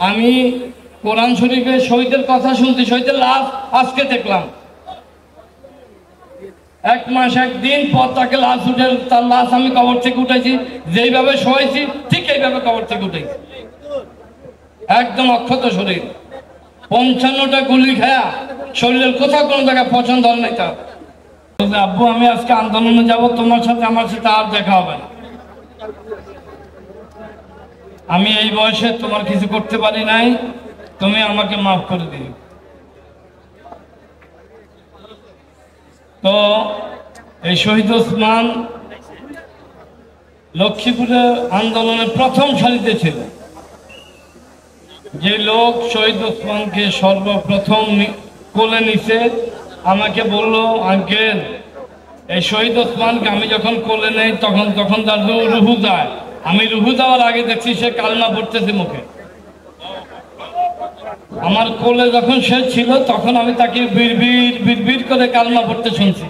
আমি কোরআন শরীফে শহীদের কথা শুনতে, শহীদের লাশ আজকে দেখলাম। 1 মাস 1 দিন পর তাকে লাশ উঠে, তার লাশ আমি কবর থেকে উঠেছি, যেইভাবে শোয়াইছি ঠিক এইভাবে কবর থেকে উঠেছি, একদম অক্ষত শরীর। 55টা গুলি খায়া শরীরের কোথাও কোনো জায়গায় পছন্দ হয় নাই তার। আব্বু আমি আজকে আন্দোলনে যাব, তোমার সাথে আমার সাথে আর দেখা হবে না। আমি এই বয়সে তোমার কিছু করতে পারি নাই, তুমি আমাকে মাফ করে দিও। তো এই শহীদ ওসমান লক্ষ্মীপুরে আন্দোলনের প্রথম সারিতে ছিল। যে লোক শহীদ ওসমানকে সর্বপ্রথম কোলে নিছে, আমাকে বলল, আঙ্কেল এই শহীদ ওসমানকে আমি যখন কোলে নেই তখন তার রুহু যায়। আমি রুহু যাওয়ার আগে দেখছি সে কালমা পড়তেছে মুখে। আমার কোলে যখন সে ছিল তখন আমি তাকে বিড় করে কালমা পড়তে শুনছি।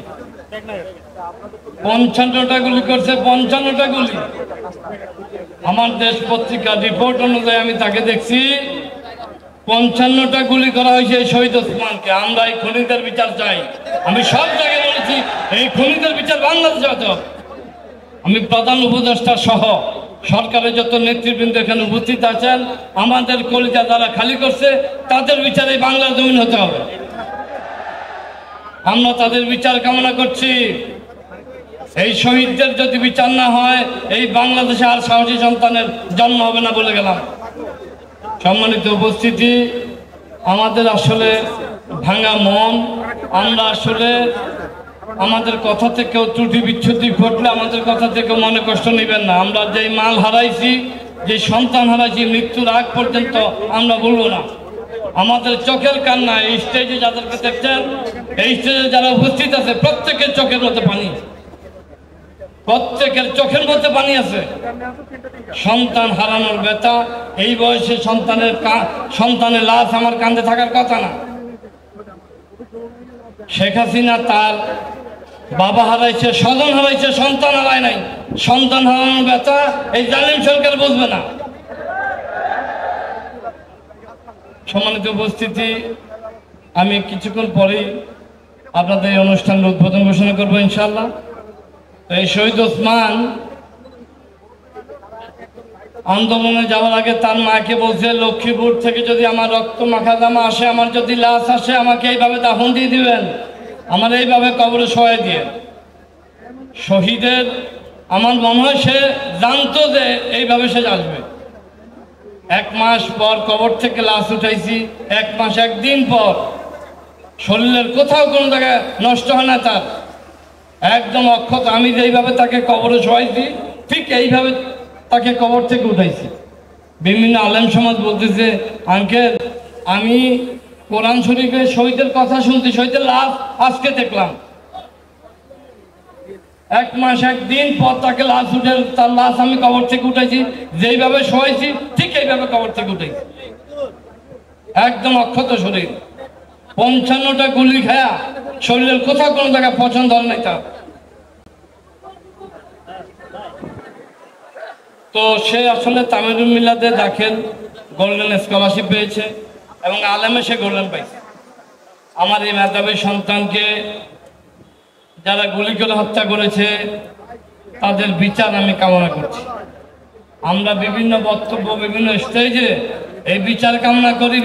55টা গুলি করছে, 55টা গুলি। আমার দেশ পত্রিকার রিপোর্ট অনুযায়ী আমি তাকে দেখছি 55টা গুলি করা হয়েছে এই শহীদ ওসমানকে। আমরা এই খুনিদের বিচার চাই। আমি সব জায়গায় বলেছি এই খুনিদের বিচার বাংলাদেশে হতে হবে। আমি প্রধান উপদেষ্টা সহ সরকারের যত নেতৃবৃন্দ এখানে উপস্থিত আছেন, আমাদের কলিজা যারা খালি করছে তাদের বিচারে বাংলার জমিন হতে হবে। আমরা তাদের বিচার কামনা করছি। এই শহীদদের যদি বিচার না হয় এই বাংলাদেশে আর সাহসী সন্তানের জন্ম হবে না বলে গেলাম। সম্মানিত উপস্থিতি, আমাদের আসলে ভাঙা মন। আমরা আসলে আমাদের কথা থেকেও ত্রুটি বিচ্ছুতি ঘটলে আমাদের কথা থেকে মনে কষ্ট নেবেন না। আমরা যেই মাল হারাইছি, যে সন্তান হারাইছি, মৃত্যুর আগ পর্যন্ত আমরা বলবো না। আমাদের চোখের কান্না, এই স্টেজে যাদেরকে দেখছেন, এই স্টেজে যারা উপস্থিত আছে প্রত্যেকের চোখের মধ্যে পানি, প্রত্যেকের চোখের মধ্যে পানি আছে। সন্তান হারানোর ব্যথা, এই বয়সে সন্তানের লাশ আমার কাঁধে থাকার কথা না। শেখ হাসিনা তার বাবা হারাইছে, স্বজন হারাইছে, সন্তান হারায় নাই। সন্তান হারানোর ব্যথা এই জালিম সরকার বুঝবে না। সম্মানিত উপস্থিতি, আমি কিছুক্ষণ পরেই আপনাদের এই অনুষ্ঠানের উদ্বোধন ঘোষণা করবো ইনশাআল্লাহ। এই শহীদ ওসমান আন্দোলনে যাওয়ার আগে তার মাকে বলছে, লক্ষ্মীপুর থেকে যদি আমার রক্ত মাখা জামা আসে, আমার যদি লাশ আসে, আমাকে এইভাবে দাফন দিয়ে দিবেন, আমার এইভাবে কবরে শোয়াই দিয়ে। শহীদের আমার মনে হয় সে জানতো যে এইভাবে সে আসবে। 1 মাস পর কবর থেকে লাশ উঠাইছি, 1 মাস 1 দিন পর। শরীরের কোথাও কোনো জায়গায় নষ্ট হয় না তার, একদম অক্ষত। আমি যেইভাবে তাকে কবরে শোয়াইছি ঠিক এইভাবে তাকে কবর থেকে উঠাইছি। বিভিন্ন আলেম সমাজ বলতেছে, আঙ্কেল আমি কোরআন শরীফে শহীদের কথা শুনতে, শহীদের লাশ আজকে দেখলাম। 1 মাস 1 দিন পর তাকে লাশ উঠে, তার লাশ আমি কবর থেকে উঠেছি, যেইভাবে শোয়াইছি ঠিক এইভাবে কবর থেকে উঠেছি, একদম অক্ষত শরীর। 55টা গুলি খায়া শরীরের কোথাও কোনো জায়গায় পছন্দ হয় নাই তার। তো সে আসলে তামিরুল মিল্লাতে দাখিল গোল্ডেন স্কলারশিপ পেয়েছে এবং আলেমে সে গোল্ডেন পাইছে। আমার এই মেধাবী সন্তানকে যারা গুলি করে হত্যা করেছে তাদের বিচার আমি কামনা করছি। আমরা বিভিন্ন বক্তব্য, বিভিন্ন স্টেজে এই বিচার কামনা করি,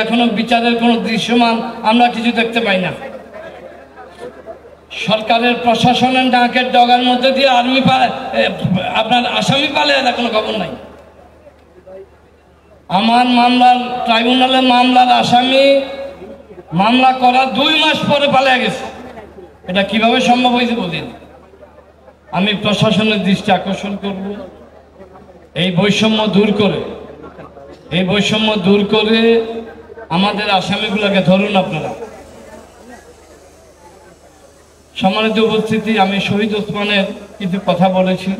এখনো বিচারের কোনো দৃশ্যমান আমরা কিছু দেখতে পাই না। সরকারের প্রশাসনের ডাকের ডগার মধ্যে দিয়ে আপনার আসামি পালে এর কোনো খবর নাই। আমার মামলার ট্রাইব্যুনালের মামলার আসামি মামলা করা 2 মাস পরে পালিয়ে গেছে। এটা কিভাবে সম্ভব হয়েছে বলেন? আমি প্রশাসনের দৃষ্টি আকর্ষণ করব, এই বৈষম্য দূর করে আমাদের আসামিগুলোকে ধরুন আপনারা। সম্মানিত উপস্থিতি, আমি শহীদ ওসমানের কিছু কথা বলেছি।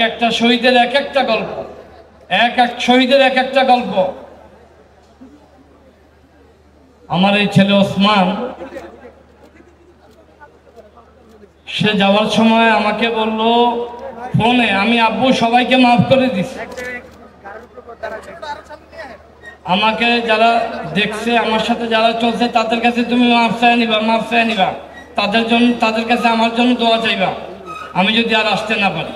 একটা শহীদের এক একটা গল্প, শহীদের এক একটা গল্প। আমার এই ছেলে ওসমান, সে যাওয়ার সময় আমাকে বলল ফোনে, আমি আব্বু সবাইকে মাফ করে দিছি, আমাকে যারা দেখছে, আমার সাথে যারা চলছে, তাদের কাছে তুমি মাফ চাই নিবা, তাদের কাছে আমার জন্য দোয়া চাইবা, আমি যদি আর আসতে না পারি।